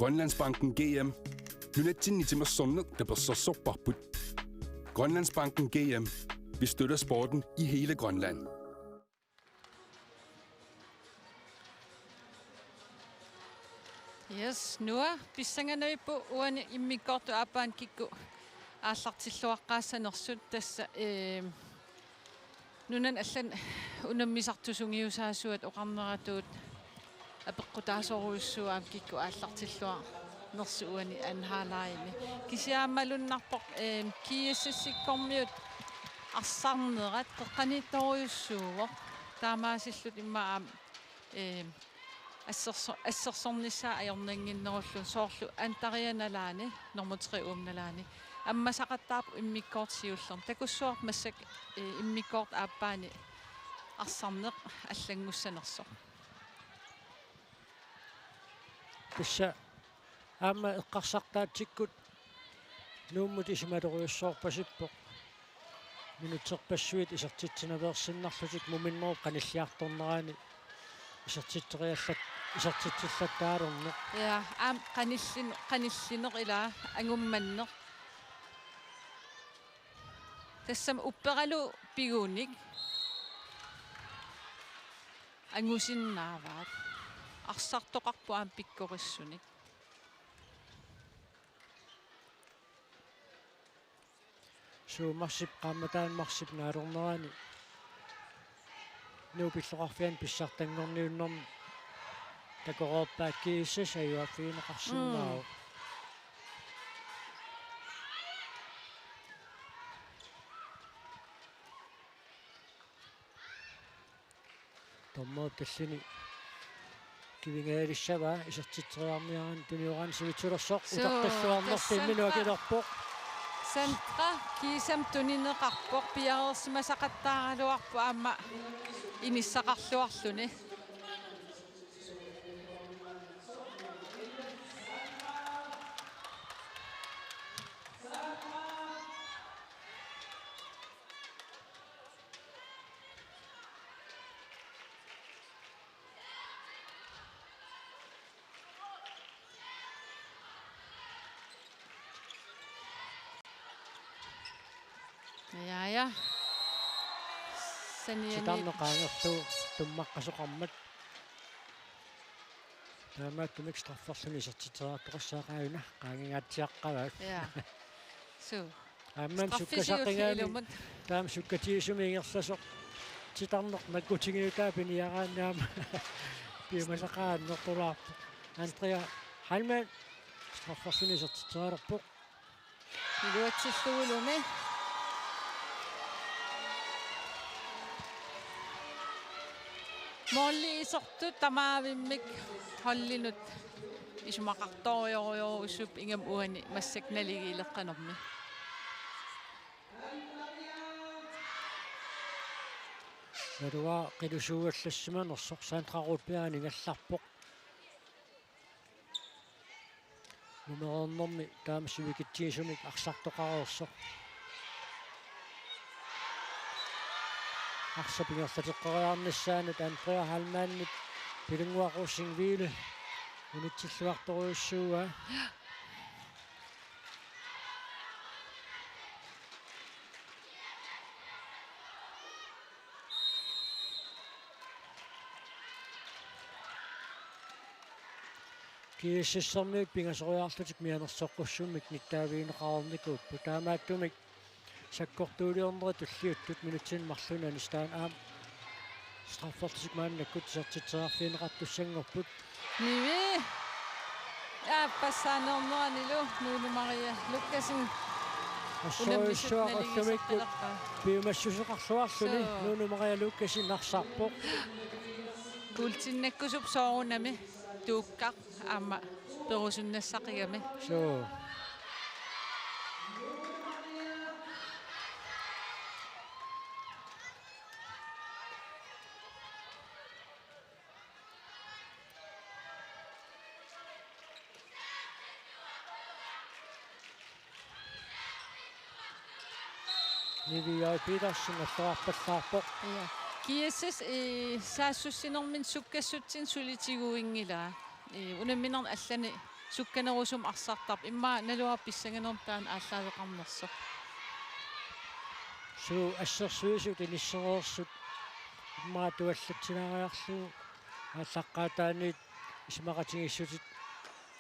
Grønlandsbanken GM. Lynetin til mig sundet, der på så sopparput. Grønlandsbanken GM. Vi støtter sporten i hele Grønland. Yes, nu pissangana på uane immigort apan kikku ааллартиллуаққаассанерсут тасса нунан аллан унаммисартусунгиусаасуат оқарнератуут апеққутаасоруйуссуаам кикку ааллартиллуа нерсууани анхаалаими кисиааммалуннарпоқ кииссиккормиут арсарнерат қеққанитторуйуссууво таамаасиллут иммаам ассерсорнissaa ajornanginnerullu soorlu antarianalaani normutriuumnalaani аммасақаттаап иммиккоортсиуллер такуссуар массак иммиккоорт ааппаани арсарнеқ аллангуссанерсо тасса аама эққарсартаатсиккут нууммут исималеруйуссоорпасиппоқ минутсерпассуит исертитсинаверсиннарлутик муминнеру қаниллиарторнераани исертитсиллаттаалерне я аам қаниллинеқ илаа ангумманнеқ тассам уппералу пигууник ангусиннааваат арсартоқарпу аам пиккориссуник суумарсип qaamataanmarсип наалернерани нуупиллоқарфиан писсартангорниуннэрм такорооппаат кииссас аюаффиинеқарсиннаау томмоо таллини кивингаалиссава исертитсериарниаран туниоран сивитсулерсоқ утарталлуарнерпи минуакилерпоқ сантра кисам тунинеқарпоқ пиареерсимасақаттааралуарпу аама иниссақарлуарлуни ja ситарнеқаангерлу туммаққасоқармат таамааттумик страфферлуни сертитерааққассаақаавина qaangingaatiaqqavaat ja so амман суккасаққигаани таам суккатиисумиингерласоқ титарнеқ наккутингиутаа пиниараанаама пиумасақааннертулаарпу андреа хальман страфферлуни сертитераалерпоқ илуатсиллуулуми молли исорту тамаавиммик холлинут исумақарториориоруссуп ингам уани массакналигиилеққанерми надуа қилусууаллассиманерсоқ саантраруппиаани галларпоқ нумерернэрми таамассивикитсиисумик арсартоқареерсоқ арсапингерлатеққариарнассаанут андреа халмааннит пилунгуақуссингвиле унитсиллуарторуйуссууа кииссермиут пингасориарлутик мианерсоққуссуммик ниттаавиинеқарерникуут путаамааттумик саккортуулиорнери туллиуттут минутсин марлуна нистаан аам страффортисик мааннаккут сертитераарфиинеқартуссангорпут ниви я пассаанернуанилу нуунумария луккасин ассоиссуақарлумиккут пиумассусеқарлуарлуни нуунумария луккасин нарсарпоқ култиннаккусуп соорунами тууккақ аама перусуннассақигами so Nivia Petersen аллуарпаллаарпоқ киэсэс саассуссинермин суккассутсин сулитигуингила унамминер аллани sukkanerusum arsartarp imma naluappissanganertaan ааllaавеқарнерсо суу ассерсуисут инissереерсут иммаатуаллатсинариарлуу ааллаққаатааниит исмақатигиссутит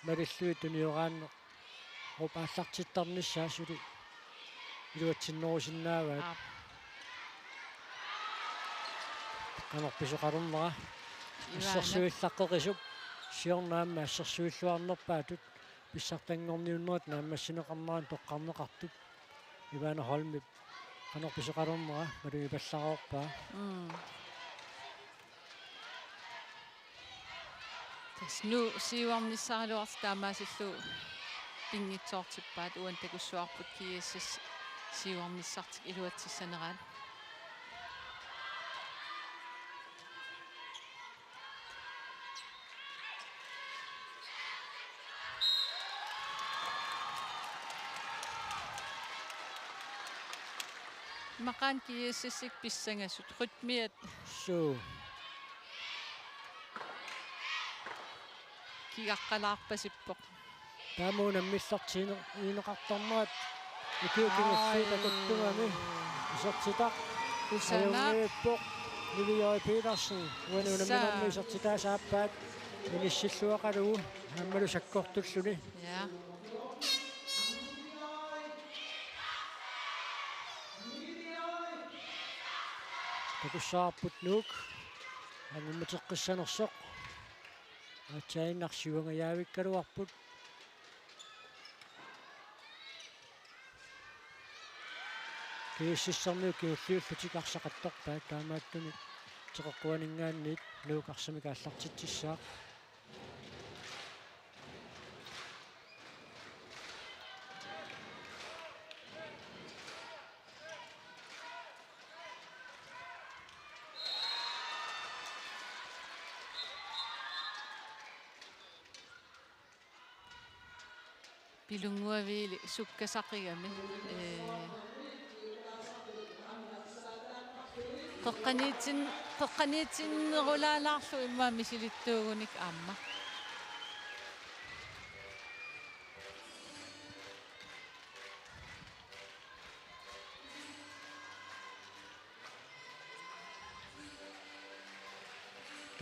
малиллуи туниораанне оп ааллартиттарниссаасули илуатсиннерусиннааваат канарписоқаруннера ассерсуиллаққеқисуп сиорнаамма ассерсуиллуарнерпаатут писсартангорниуннерат нааммассинеқарнеран тоққарнеқартут ивана холми канарписоқаруннера малуи паллароорпаа тасну сиуарниссаалуарс таамаасиллу пингитсоортиппаат уан такуссуарпут киэссас сиуарниссартик илуатсиссанераат мақан киэссасик писсангасут ритмиат суу кигаққалаарпасиппоқ таамуунам миллартиине инеқартарнерат икиукингуссуу такуттугами исертитақ усанаа Nivi Petersen уанунамминерми исертитаасааппаат миниссиллуақалугу аммалу саккортуллуни ja такуссаарпут нуук ангумматеққиссанерсоқ атсаиннарсуангаяавиккалуарпут кииссиссарниу киуллиуллутикарсақаттарпаат таамааттуни теққуанингаанниит нуукарсами кааллартитсissaақ pilunguavili sukkasaqigami qeqqaniitsinnerulaalaarlu imma misilittuugunik aamma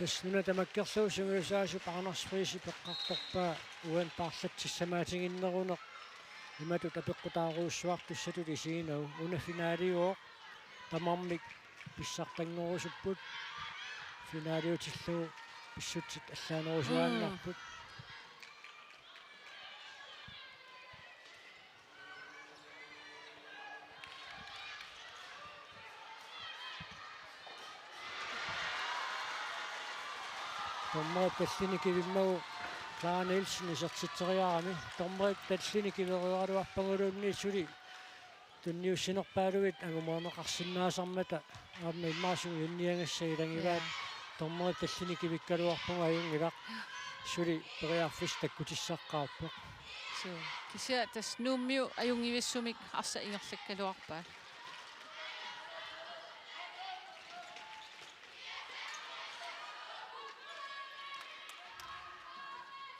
таснуна тамаккерлуусунгуусаасу парнарсприси пеққарторпаа уан паарлатсиссамаатингиннерунеқ имату тапеққутааруussуартуссату лисигинау унафинаалиуо тамармик писсартангорусуппут финаалиутиллуу писсутсит аллаанерусуааннарпут томмерит таллиникивиммагу Clara Nielsen исертитсериарами томмерит таллиникиверуаралуарпагулуунни сули тунниуссинерпаалуит агумуанеқарсинаасармата аама иммаасугу юнниангассаги лангиваат томмерит таллиникивиккалуарпагу аюнгилақ сули периарфис таккутиссаққарпоқ so kisia tasnuummiu ajungivissumik arsa ingerlakkaluarpaa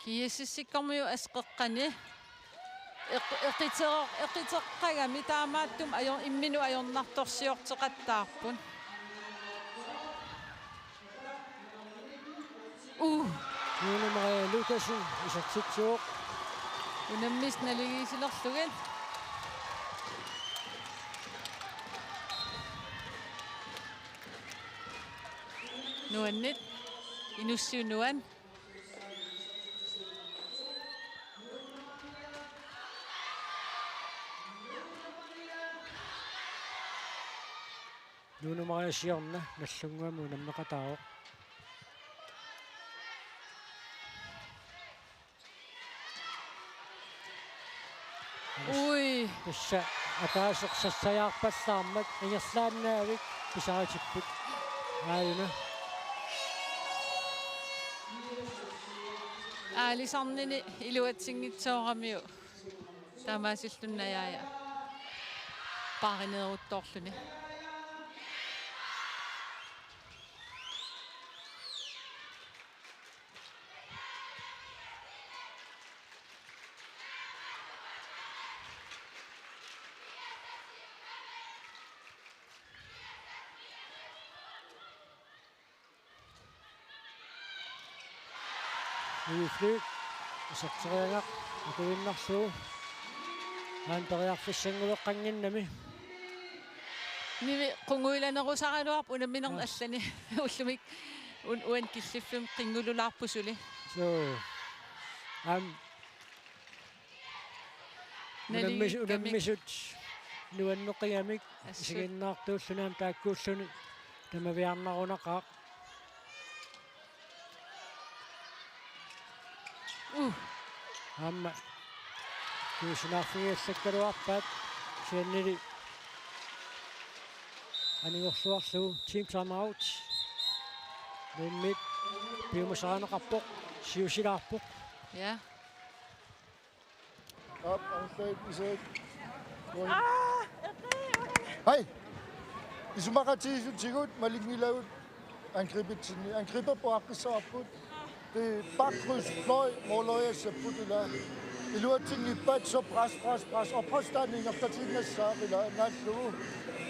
kiississikkormiu asqeqqani eqiteqqagami taamaattum ajor imminu ajornartorsiorteqattaarpun Nuunumarea Lukasen исертитсууқ unammis naligiisilerlugan nuannit inussiunuan Nuunumarea siorna наллунгуаму наммеқатаавоқ ui тасса атаасеқсассаяарпаллаармат ингерлааннаавик писаратиппут ааюна аалисарнини илуатсингитсоорamiu таамаасиллуннаяая паринерутторлуни Niviflyg. Isarteriangaq. Akuinnarluu. Haan periarfissangulueqqanginnami. Nivi qunguilanerusaraluarp unamminern allani ullumik uan killiflum qingululaarpusuli. So unammisut nuannoqiamik isiginnaartuullunaam taakkuulluni tamaviarnarunaqaaq. Amma kuusinarfigiallakkaluarpaat siannili aningorluarluu team timeout mimmit piumusaraneqarpoq siusilaarpoq. Ja. Op, afsted, isæt. Hej! Isumaqatiisut sigut malingilaut angriber på akkesarput. Det bakkryds fløj måløjassaput ila. Iluatingippat så pres. Opholdsstanding efter tidens sabila natlu.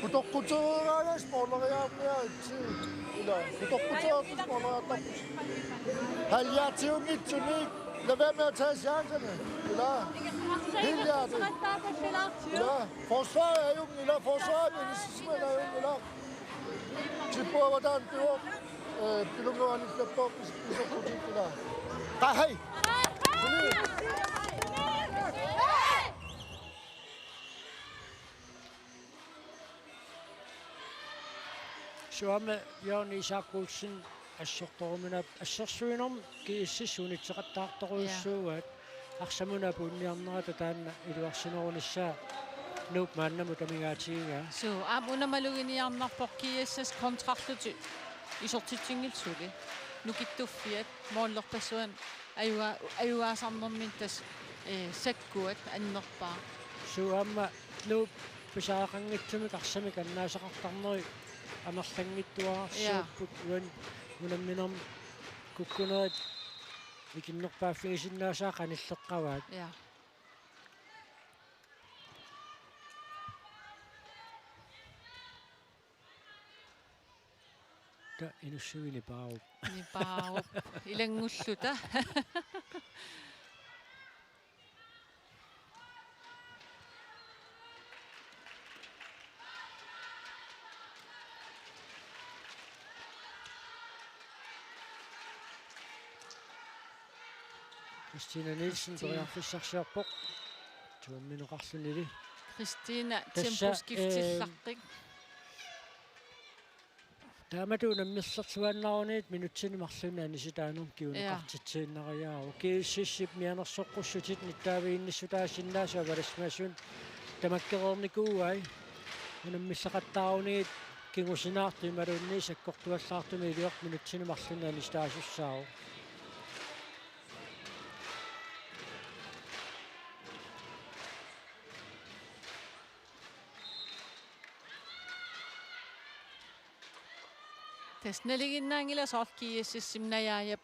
Kutokkuturas måløjappia ila. Kutokkuturas måløjappia. Haljartiumitunik. Lad være med at tage chancerne. Eller helhjertet. Eller forsvar er jo, eller forsvar er jo, eller til på, hvordan det var. Det lukker han i flip på, hvis så kunne det, eller. Nej, hej! Suome Jørgen Isak Olsen ассортормуна ассерсуинерм кииссисунитсеқаттаарторуйуссуугаат арсамуна пунниарнерата таанна илуарсинерунissaa нуп мааннаму тамигаатигига So unamalugiниарнарпоқ кииссас контрактути исортитсингилсули нукиттуффиат мооллерпассуан аюаасарнэрмин тас саккуат аннерпаа суамма нуп писаақангитсумик арсамик аннаасақартарнери амерлангиттуарсууппут уан унамминерм куккунерит икиннерпааффигисиннаасаа каниллеққаваат ja та инуссуини паауп нипаауп илангуллута Christina Nielsen toriarfissarsiarpoq tuammineqarlunili Christina temposkiftillaqqik тааматуунаммерлэрсуаннарунит минутсинимарлуна аниситаанум киунеқартитсииннариаару кииссиссип мианерсоққуссутит ниттаавиинниссутаассиннаасуа валасмаасун тамаккерерникууай унаммиллақаттаарунигит кингусинаарту ималуунни саккортуаллаартуми илиорт минутсинимарлуна анистаасуссаару тасналигиннаангила сооркииссимнаяаяп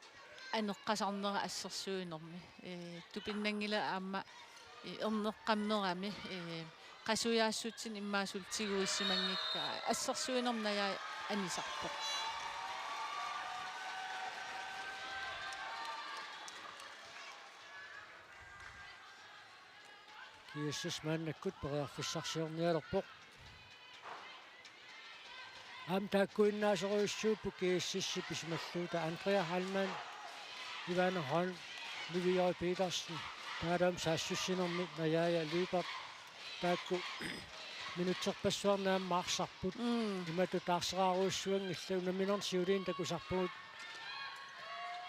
анеққасарнера ассерсуинерми тупиннангила аама эрнеққамнерами қасуяассутсин иммаасултигуиссимангикка ассерсуинернаяа анисарпоқ кииссис мааннаккут периарфиссарсиорниалерпоқ тааккуиннаасоруйуссууппу кииссисси писмаллуута Андреа Халман Ивана Холм Ливиой Петерсен таадам саассуссинерми наяя либерт таакку минутсерпассуарнаам марсарпут имату таарсерааруussуан иллаунаминерн сиулиин такусарпугут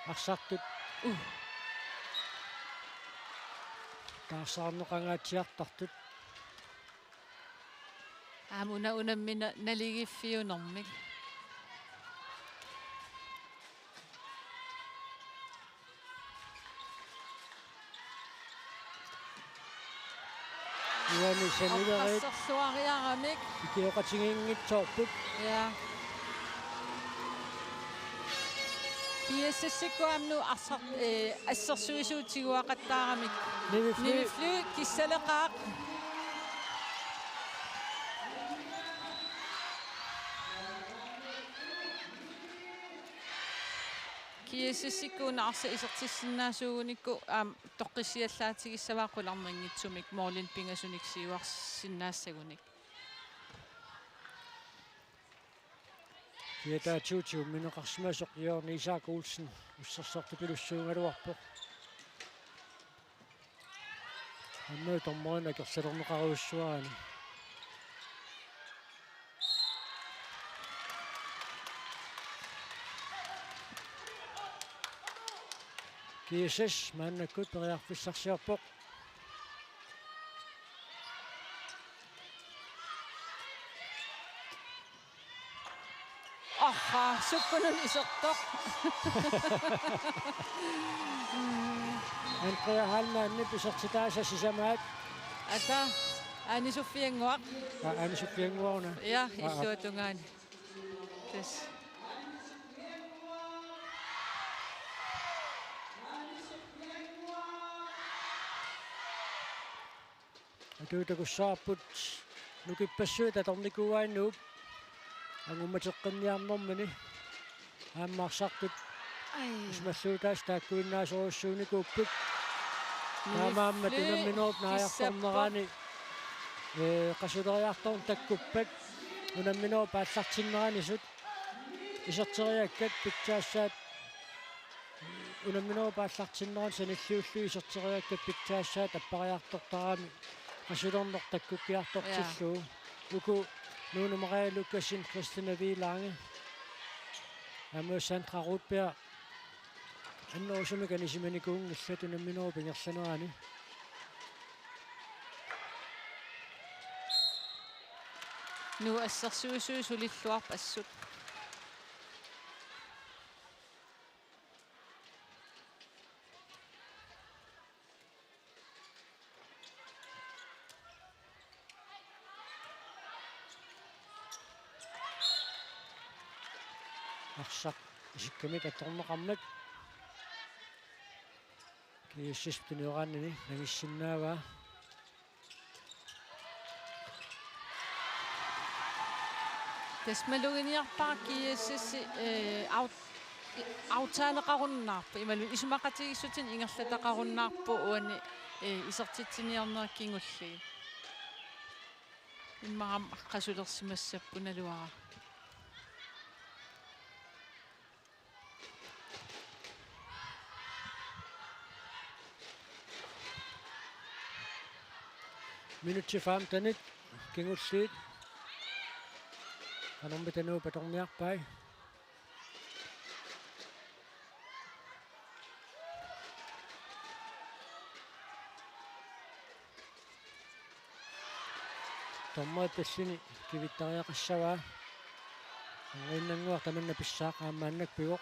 арсартут таарсаарнеқангаатиартартут аамуна унаммина налигиффиунэрмик Юани санилерит ассерсуариарамик икиоқатингингитсоорпут ja киэссиссиккуамну арсар ассерсуисуутигуақаттаарамик нивифлю киссалеқаақ Kiisissikkuunarsa isertissinnaasuunikku toqqisiallaatigisavaaqqularnerngitsumik Morlin pingasuniksiuarsinnaassagуник. Kieta 20 minuqarsimasoq Jørgen Isak Olsen ussersortupilussuungaluarpoq. Ammuutormorina kersalorneqaruussuarani. Kiises maannakkut periarfissarsiarpoq. Sukkunun isertoq. Andrea Halmanni pisertitaasa sisamaat. Ata anisuffianguaq. Anisuffianguarna. Ja, illuatungaani. Tes. Atuutakussaarput nukippassуут аторникууааннууп ангумматеққинниарнэрмини ааммаарсартут исмассуутаас тааккуиннаасоруссууникууппут таамааммат унамминооп нааярторнераани qasулериарторн таккуппат унамминооп ааллартиннераани сут исертериаккат питсаассаат унамминооп ааллартиннеран саниллиуллу исертериаккат питсаассаат аппариартортараами qasулернер таккуккиартортиллуу уку нуунумариалуккасин Кристина Виланге амму Сандра Рутберг анноосумиканисиманикуунгиллат унамминоо пингерланерани Nu ассерсуусуусулиллуарп ассут. арсақ исиккамик аторнеқармат кииссисптуниорааннини нагиссиннааваа Тасмалугиниарпаа кииссисси аутаалеқаруннаарпу ималу исумақатигиссутин ингерлатақаруннаарпу уани исертитсиниарнераккингулли иммарам аққасулерсимассаппуналуара минутси 15 кингуллиит анормитануу паторниарпай томмат тассини кивиттариақассаваа ангиннангуар таманна писсаақаамааннак пиоқ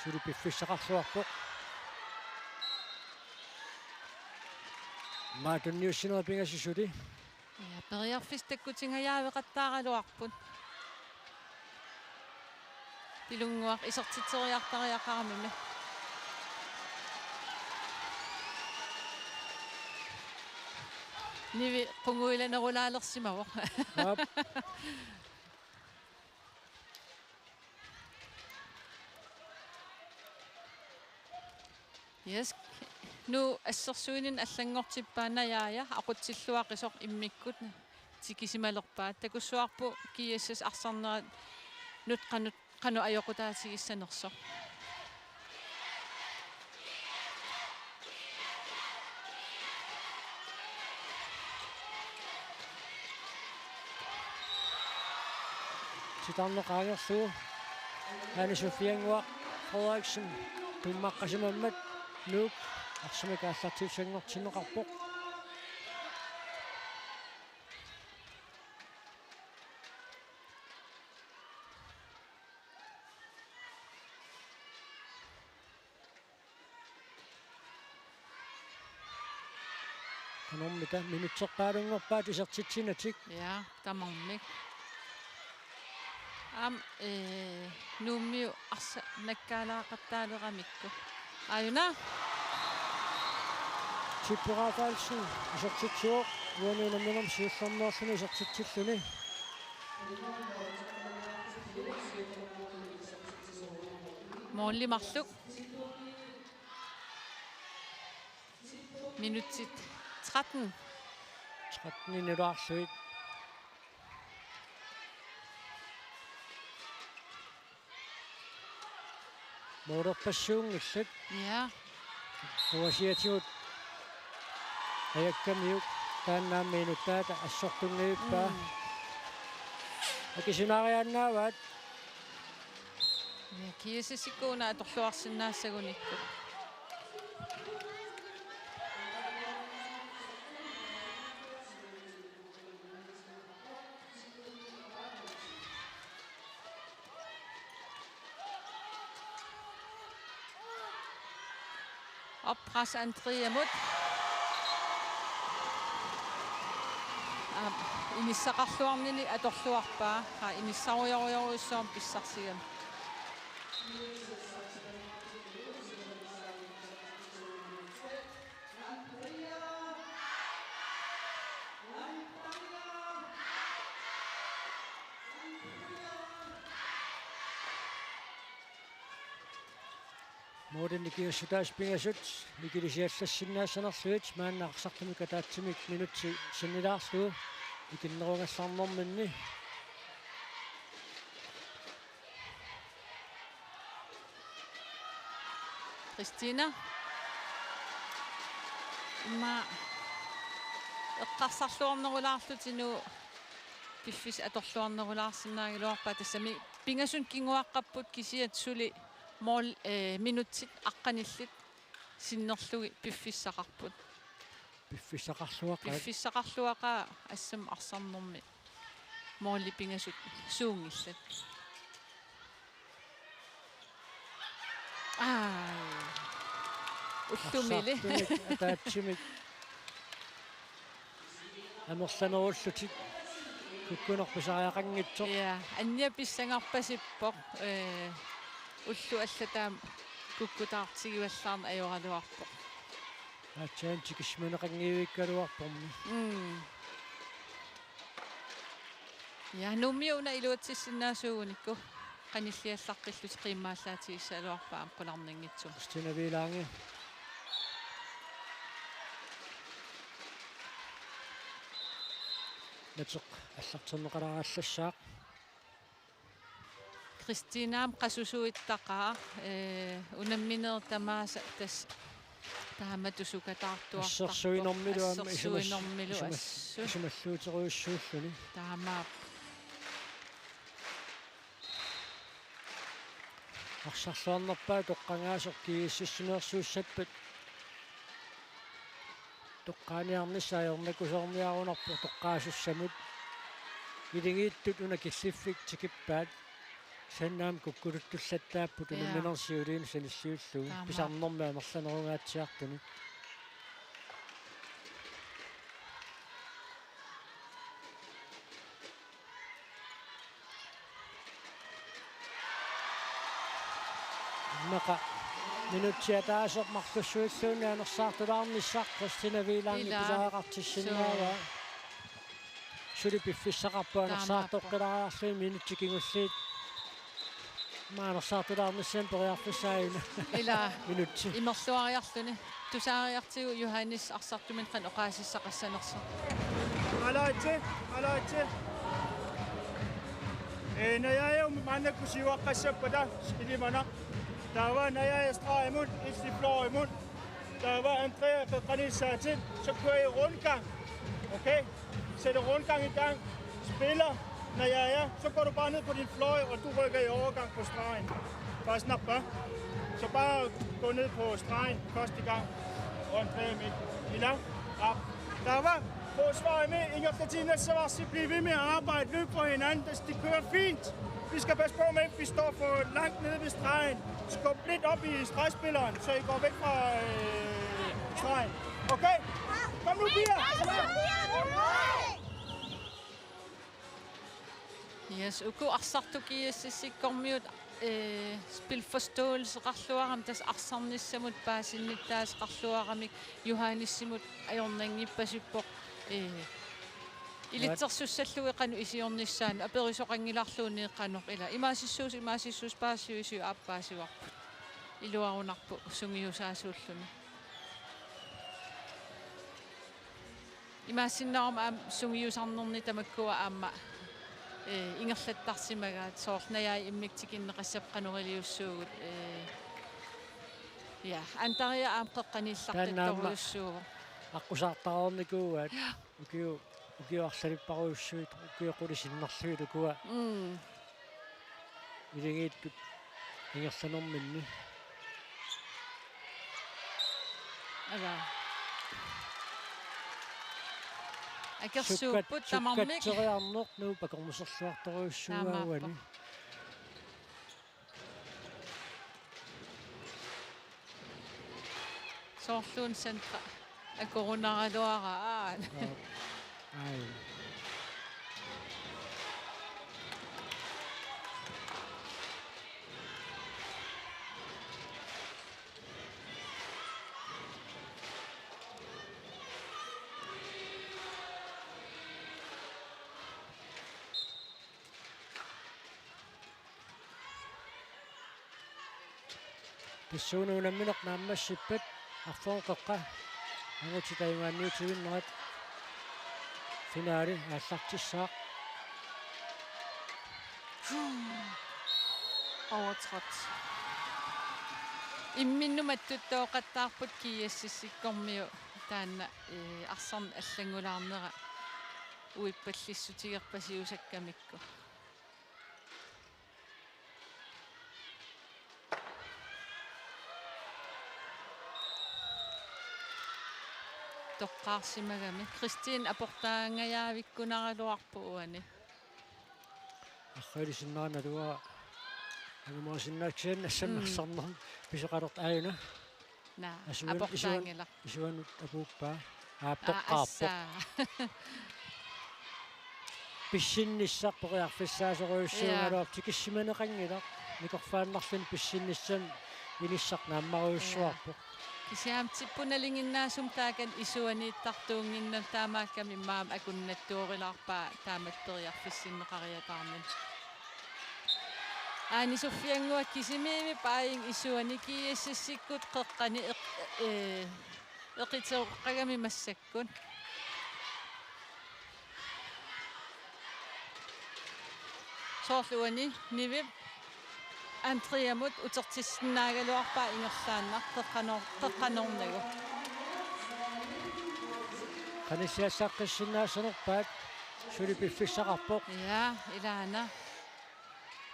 сулипиффиссақарлуарпоқ маатунниуссинера пингасисули Ja, periarfis takkutiнгаяавеқаттааралуарпут. Tilunguaq isartiteriartariaqaramimi. Nivi qunguilanerulaalersimavoq. Yes. Nu ассерсуинин аллангортиппаанаяая aqutsilluaqisоq иммиккут тикисималерпаат такуссуарпу киассас арсарнерат нутқанут қану аёқутаатигиссанерсо ситарнеқаагерсуу Anne Sofiangua Frederiksen туммаққасимаммат нук арсимакааллартиуссангортинеқарпоқ анормита минутсеққаалунгорпаат исертитсинатик ja тамармик нуммиу арса наккаалаақаттаалерамикку аюна Чиппурафалсин исертитсуоқ уануунаммигам сиуллэрнеерсуни исертитсиллуни Måli marluk. Minutit 13. 13 minutter slut. Motor passion slut. Ja. Kuosiatiut. Ajakkamiuk. Tänään minuuttaa assortunneipaa. Akisunariannaavat. Ja kiisisikuuna atorluarsinnaassagunikku. Oppres Andrea mut. Inissaqarluarnini atorluarpaa ha inissariorioriussuam pissarsigam. Muuten nikiussutaas pingasut. Nikilisiassassinnaasanarsuit. Maannaaqsartumika taatsimik minutsi sinnilaarluu. Ikinnerungassarnorminni. Christina. Imma eqqarsarluarnerulaarlutinu piffis atorluarnerulaarsinnaagiluarpaa tassami pingasun kinguaqqapput kisiat suli mol minutit aqqanillit sinnerlugi piffissaqarput. Piffissaqarluaqa assam arsarnermi molli pingasut suungillat. Ullumili. Taatsimik. Amorsanerullutit. Kukkunerpisariaqanngitsoq. Ja, annia pissangarpasippoq ullu allataam kukkutaartigivallarna ajoraluarpoq. Atsaantikismaneqangiuikkaluarpormi. Ja, nummiuna iluutissinnaasuugunikku qanilliallarqillut qiimmaallaatigissaluarpaam qularningitsum. Stinavilaangi. Natsoq аллартэрнеқалараассассаақ. Christinaam qasusuittaqaa unammineer tamaasa tas taamatusukatartuartarpoq. Assерсуинэрмилуама Assерсуинэрмилу assu исумаллуутеруйуссууллуни. taamaap. Арсарлуарнерпаа тоққангаасоқ кигиссиссунеерсууссаппат. Тоққааниарнissaajornakusорниарунарпу тоққаасуссамут. Илигииттут уна киллиффик тикиппаат. Саннаам куккулуттуллаттааппут унаминерсиулиин саниссиуллуг. Писарнэрмаа мерланерунгаатсиартуни. Нака минутсиатаасоқ марлуссуиллууни анерсаартулаарнissaaq Christinavilaangi писааақартиссиннаава. Сули пиффиссақарпаа анерсаартоққилараарлуи минутсикингуллиит. Маанерсаартулаарниссаан периарфиссааюна. Ила минутси. имерлуариарлуни тусаариартигу Johannes арсартумин қан оқаасиссақассанерсо. Алаати. Наяа маннакусиуаққассаппата скилимана. Тава наяа страимут, истифлоимут. Тава Andrea Fedrinissaatin, så kører I rundgang. Okay? Sætter rundgang i gang. Spiller. Når jeg er, så går du bare ned på din fløj, og du rykker i overgang på stregen. Bare snap, bare. Så bare gå ned på stregen første gang. Og Andrea med. Ila. Op. Der var forsvaret med. Inger Katina Savasi, bliv ved med at arbejde. Løb for hinanden. Det kører fint. Vi skal passe på med, at vi står for langt nede ved stregen. Skub lidt op i stregspilleren, så I går væk fra stregen. Okay? Kom nu, Pia! Yes, uku arsartukiassissikkormiut spilforståelserarluaram tas arsarnissamut paasinnittaas qarluaramik Johannissimut ajornangippasippoq ilitsersussallugi qanu isiornissaan aperisoqangilarluunni qanoq ila imaasissuus paasiuisu aappaasiuarput iluarunarpu sungiusaasuulluni имаассиннаарма аам сунгиусарнерни тамаккуа аама ингерлаттарсимагаат соорнаяа иммиктикиннеқассапқанерилиуссуугут я антариа аам қеққаниллартатторлуссуу аққусаартаарникууаат укиуарлалиппаруйуссуит укиоқулисиннарлуи лукуа илигииттут ингерланерминни ага акерсууппут тамармик суккатсериарнеқ нуу пакормусерлуарторуйуссууаауани соорлуун сантра акорунаралуара аа ай писсуунуунамминеқ нааммассиппат арфооқеққа ангутитаимаанниутигиннерат финаали ааллартиссаақ overtrådt имминнуматтуттооқаттаарпут киассиссиккормиу таанна арсарн аллангулаарнера уиппаллиссутигерпасиусаккамикку тоққарсимагами Кристин апортаангаявиккунаралуарпу уани аххалисиннаана ангумаасиннааксиан ассаннарсарнер писоқалерт ааюна на апортаангила исуанут апууппаа ааппоққарпо писсинниссарпориарфиссаасоруйуссуунгалуар тикиссиманеқангила микорфааннарлун писсинниссан илиссарнааммаруйуссуарпо кисиамтиппуналингиннаасум таакан исуанииттартуунгиннам таамаакками маам акуннаттуорилаарпаа тааматпериарфиссиннеқариатаарнин аани софиангуа кисимиими паин исуани кииссиссиккут қеққани эқитеоққагами массаккун соорлуани нивип антриамут утертиссиннаагалуарпаа ингерлааннар теққанорнагу каниссиассааққиссиннаасанерпаат сулипиффиссақарпоқ я илаана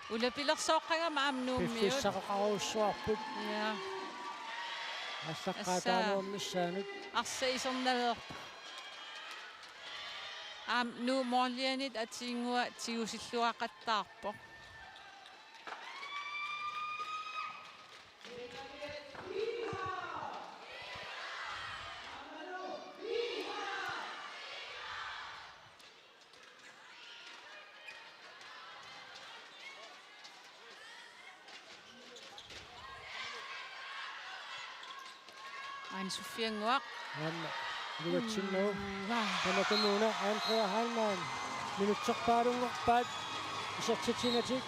улапилерсооққагама аамнууммиут пиффиссақақаруссуарпут я ассаққаатаанернissaanут арса исернавеерпа аам ну морлианит атингуа тигусиллуақаттаарпо ан суфиангуақ аама лугатсиннау тамакамуна Андреа Хальман минутсерпаалунгорпаат исертитинатик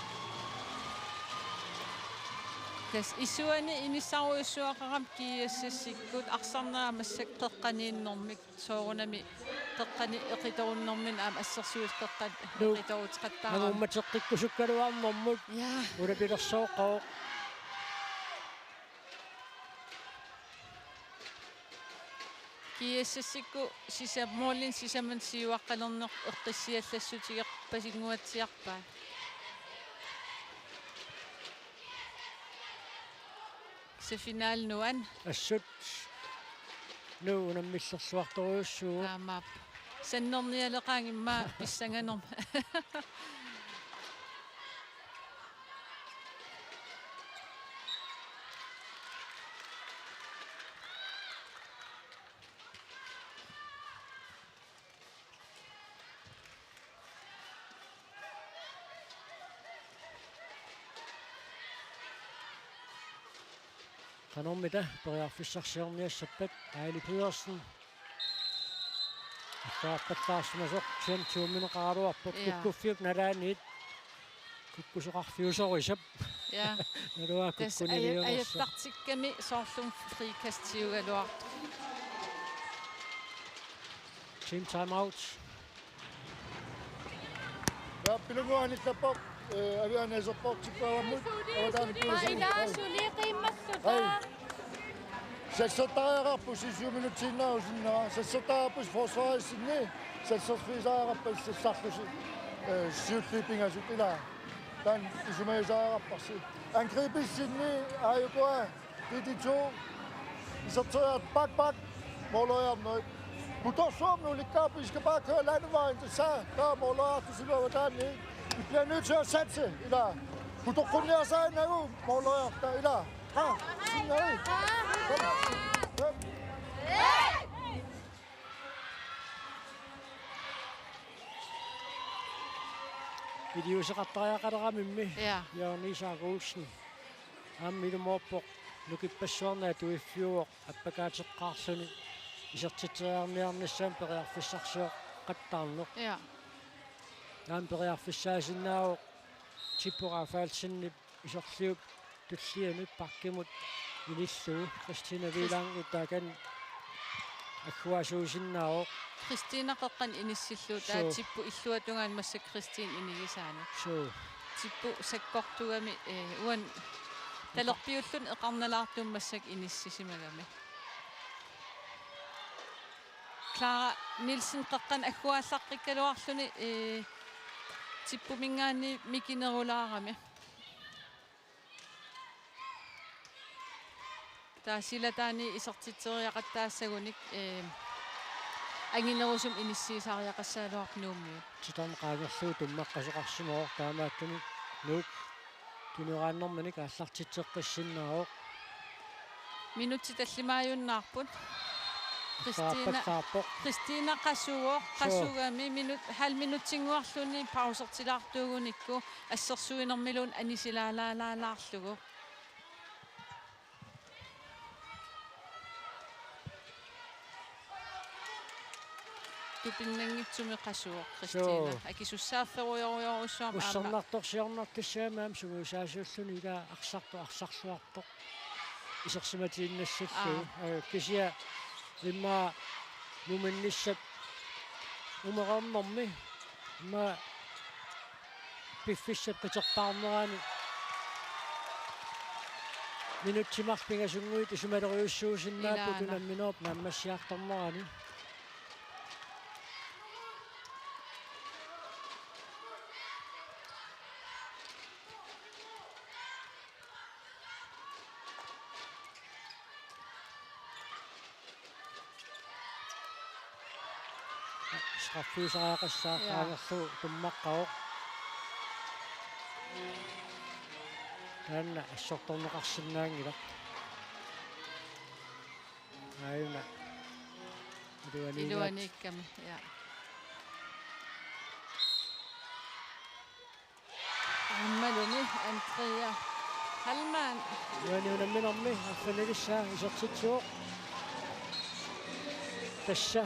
тас исуани инисаруйуссуақарам киассассиккут арсарнаа массак қеққанииннэрмик соорунами қеққани эқиторуннэрмин аама ассерсуус қеққат эқиторутеқаттаарам нагумматеққиккусуккалуарнэрмут я улапилерсооққоо киассассикку сисаммуулин сисаман сиуаққалернеқ эққиссиаллассутигерпасингуатсиарпаа се финал нуан ассут нуу наммиллерсуарторуйуссуу таамаап саннерниалеқаангимма писсанганерма канормита периарфиссарсиорниассаппат Айли Пedersen ассааппаллаарсимасоқ 20 минеқаралуарпоқ куккуффиук налааниит куккусоқарфиусорисап Ja. Når du har Tässä kukkunut i ei jonossa. tartsikami sorlum frikastiugaluart. Team timeout. Ja, pilunguhan niitä pop. Avian ei soppa tipaa mut. Avataan kyllä. Sessotaajaarpus 7 minuuttia nausinna. Sessotaajaarpus forsvaret sinne. Sessosviisaajarappus sessartusi. Syutlipinga sytila. Tän isumeisaajarappasi. Angribis sinne ajukoa. Det to. Isotøjert bak. Måløjer noget. Mutta Suomi ligger, vi skal bare køre landevejen til sig. Der er måløjer, du siger, hvordan det er. Vi bliver nødt til at satse i dag. Mutta kun jeg sagde, når du måløjer der i dag. Ha, sådan er det. Kom. Videoseqattariaqalaramimmi. Ja. Jørgen Isak Olsen. Ammilumoorpoq nukipassuarnaa tuiffiuoq appakaateqqaarsuni isertitteriarniarnassaan periarfissarsuoq qattaarnoq. Ja. Naam periarfissaasinnaavoq tipporaafaalsinni iserliup tullianut parkimut ilissuu Christina Vilangu taakan akkuasuusinnaavoq. Christina qoqqan inissillu taa tippu illuatungaan massa Christine inigisaanu. So Tippu sakkortugami uan talerpiullun eqarnalaartum massak inissisimagami. Clara Nielsen qoqqan akkuaallaqikkaluarluni tippu mingaani mikinerulaarami. Taasila taani isertiteriaqattaasagunik anginerusum inissiisaariaqassaaluarnuummiut. titam qaagerluu tummaqqasuqarsimoo taamaattuni nuuk tunuraannermanik аллартитсеққиссиннааоқ Minuutti tallimaajunnaarput. сааппассааппоқ Christina qasugami hal minuutsinguarluni pausertilaartuugunikku assersuinermiluun anisilaalaalaalаарlugu. Tupinnangitsumi qasuuq Christina. Akisussaafferuyoruyoruussuam уссернарторсиорнартассаамаам сугусаасууллуни ила арсарсуарпоқ исерсиматииннассаллу кисия имма нуминниссат умераамнэрми имма пиффиссат петерпаарнераани минутсимарпингасунгуит исумалериуссуусиннааппу тунамминооп нааммассиарторнерани Straffiisaraaqassaa qaangerlu tummaqqaoq taanna assortorneqarsinnaangila aayuna iluaniikkami ja ammaluni Andrea Halman юаниунамминерми аффанилисsaa исертитсуоq тасса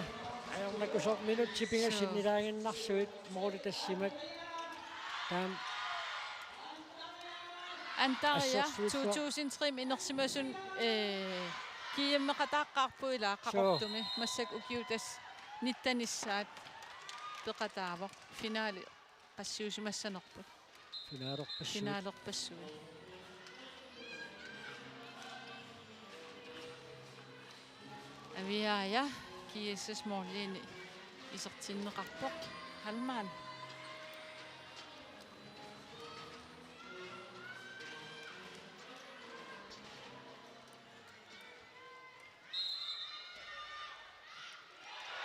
аярнакусоқ минутти пингасиннилаагиннарсуит морули тассимак таам Antaria 2003 inersimasun kiimmeqataqqaarpuila qaqortumi massak ukiutas nittanissaat peqataavoq finaali qassiusimassanerput finaalerpassuu aviaja kiissas morliini isertinneqarpoq Halman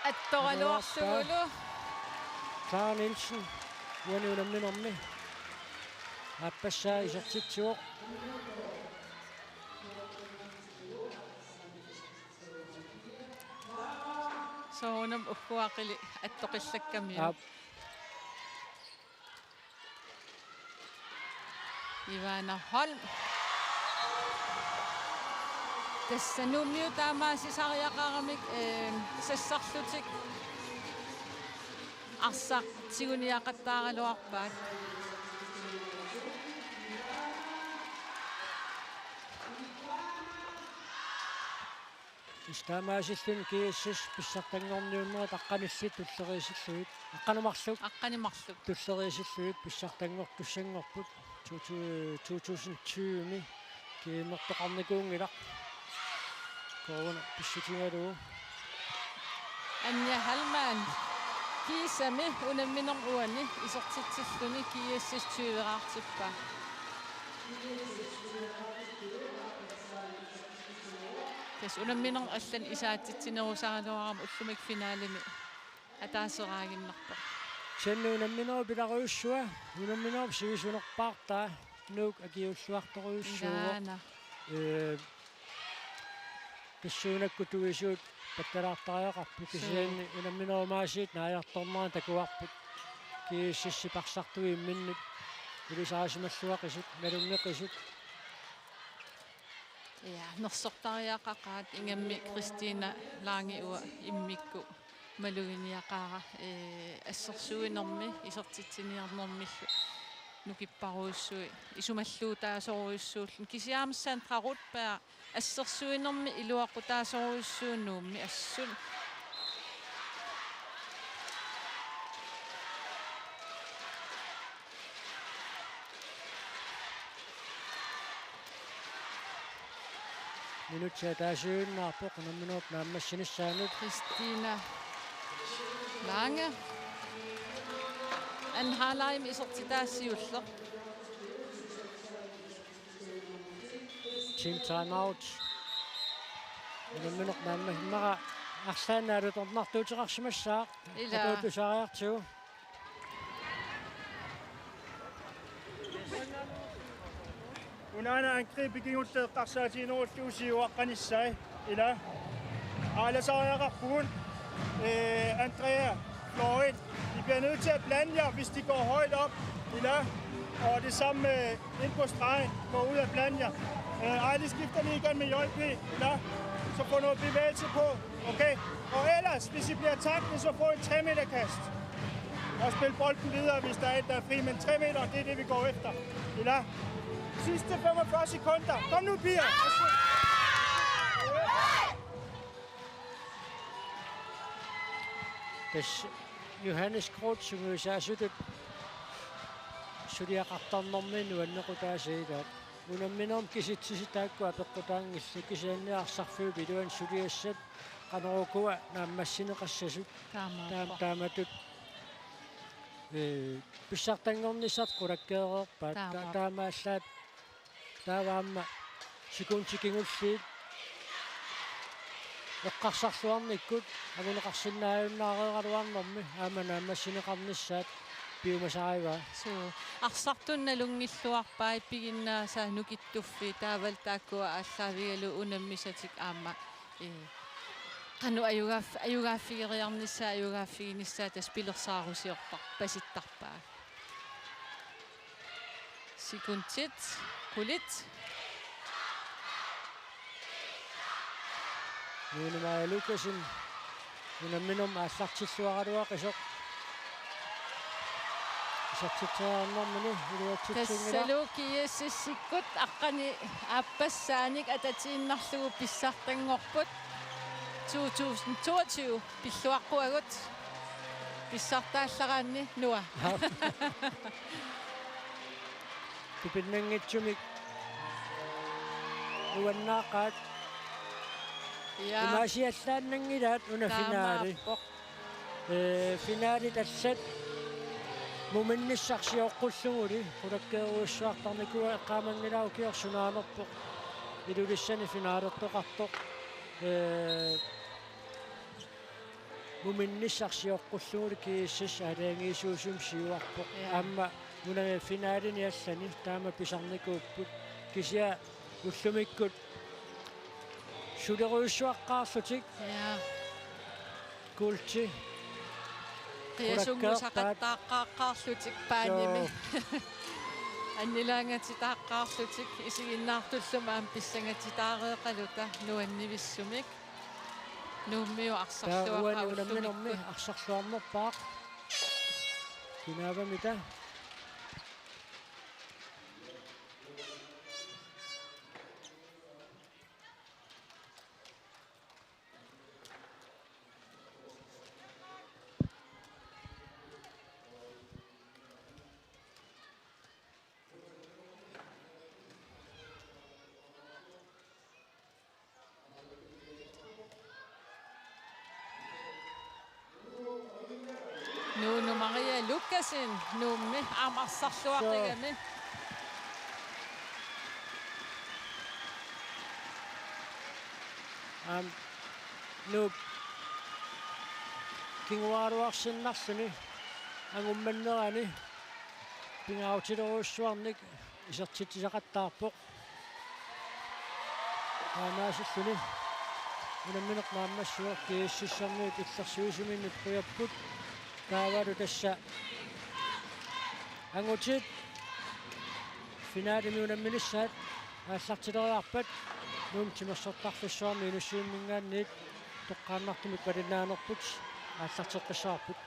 attoraluarlugulu Clara Nielsen юаниунамминерми аппассаа исертитсуоq soonam ukkuaqili attoqillakkamiu Ivana Holm tässä nummiu taamaasisariaqaramik sassarlutik arsaq tiguniaqattaaraluarpaat Istamaasillun kiissis pissartangorniunnerat aqqanissit tulleriisillugit aqqanumarluk Aqqanimarluk. tulleriisillugit pissartangortussangorput 2020 kiimertoqarnikuungilaq corona pissutigalugu Anja Halman. Kiisami unamminor uani isortitsilluni kiissis 20-aartippa. Tes unamminor allan isaatitsinerusaaluaram ullumik finaalimi ataaseraagиннарпа. Sennu unamminor pilaruussua unamminor sivisunerpaartaa nuuk akiulluartoruussuugo Naana. Kissuunakku tuisuut pattalaartariaqarpu kisianni unamminormaasiit naajartornaan takuarput kiississiparsartui minnut ilisaasimаллуақисут налуннеқисут Ja, nersortariaqaqaat ingammi Christina Lange ua immikku maluginiaqaara assersuinermi isortitsiniarnermillu nukipparuussui isumalluutaasoruissuullun kisiaamssaan trarutpaa assersuinermi iluaqutaasoruissuunnuummi assun minutsia taasuunnaarpoq unamminuup naammassinissaanuut Christina Lange anhaalaim isortitaassiulleq team time out unamminuq naammassinnaqa arsaanaalutornartuuteqarsimassaaq Ila. atuutusaariartuu Unana angreb begivenhed qarsaatinooruusiuaqqanissai ila Alasariaqarpugun Andrea Floyd. De bliver nødt til at blande jer, hvis de går højt op ila og det samme ind på stregen går ud af blande jer. De skifter lige igen med JP ila så får noget bevægelse på. Okay? Og ellers hvis I bliver tacklet så får I 3 meter kast. Og spil bolden videre hvis der er et der er fri, men 3 meter det er det vi går efter. Ila sidste 45 sekunder. Kom nu, piger! Tässä Johannes Krotsunguisaasutut suliaqartarnerminu annequtaasiitaat unamminerm kisitsisikaakkua peqqutaangissu kisianniarsarfuu piluan suliassat qanerukua naammassineqassasut taamatut pissartangornissart qulakkeereerpaat taamaallaat taavaamma sikuntikingulliit eqqarsarluarnikkut aguneqarsinnaajunnaareeraluarnermi aamanaammassineqarnissaat piumasariva so arsartunnalungilluarpaa ippiginnaasa nukittuffi taavaltaakkua ааllaавигалу унаммисатик аама qanu ajugaaffigeriarnissaa ajugaaфигинissaa taspillerсааrusiortar pasittarpaa sikuntit kulit nuunumaaja Lukasin unamminum aallartilluaraluaqisoq isartitsaarnermini iluatsitsingila tassaluukiyassissikkut aqqani aappассааник atatiinnarlugu pissartangorput 2022 pilluaqquagut pissartaallaraanni nua pipinnangitsumik uannaaqaat ja imaasiallaannangilaat una finaali finaali tassat muminnissarsiooqqulluгuli qulakkeeruussuartarnikua eqqaamanngilau kiorsunaanerpoq ilulissani finaalertoqartoq muminnissarsiooqqulluгuli kiissas alaangiisuusum siuarpoq aamma una finaalini allani taama pisarnikuupput kisia ullumikkut suleruussuaqqaarlutik ja kulti qiasunguusaqattaaqqaaqqaarlutik paanimi annilaangatitaaqqaarlutik isiginnaartullumaam pissangatitaareeqaluta nuannivissumik nuummiu arsarluaqa unamminermi arsarluarnerpaaq kinaavamita nukkasin nummi amarsarluaqtigami nu kinguaruarsinnarsuni angummannerani pingautileruussuarnik isertitisaqattaarpoq aamaasilluni unammineq maammassuaq kiississarniit illersuisuminnut quyapput kaavalu tassa angutit finaalimi unamminissaat aallartileriarpat nuumtimersortarfussuarmi inussiummingaanniit toqqaannartumik palinaanerput aallarteqqissaarput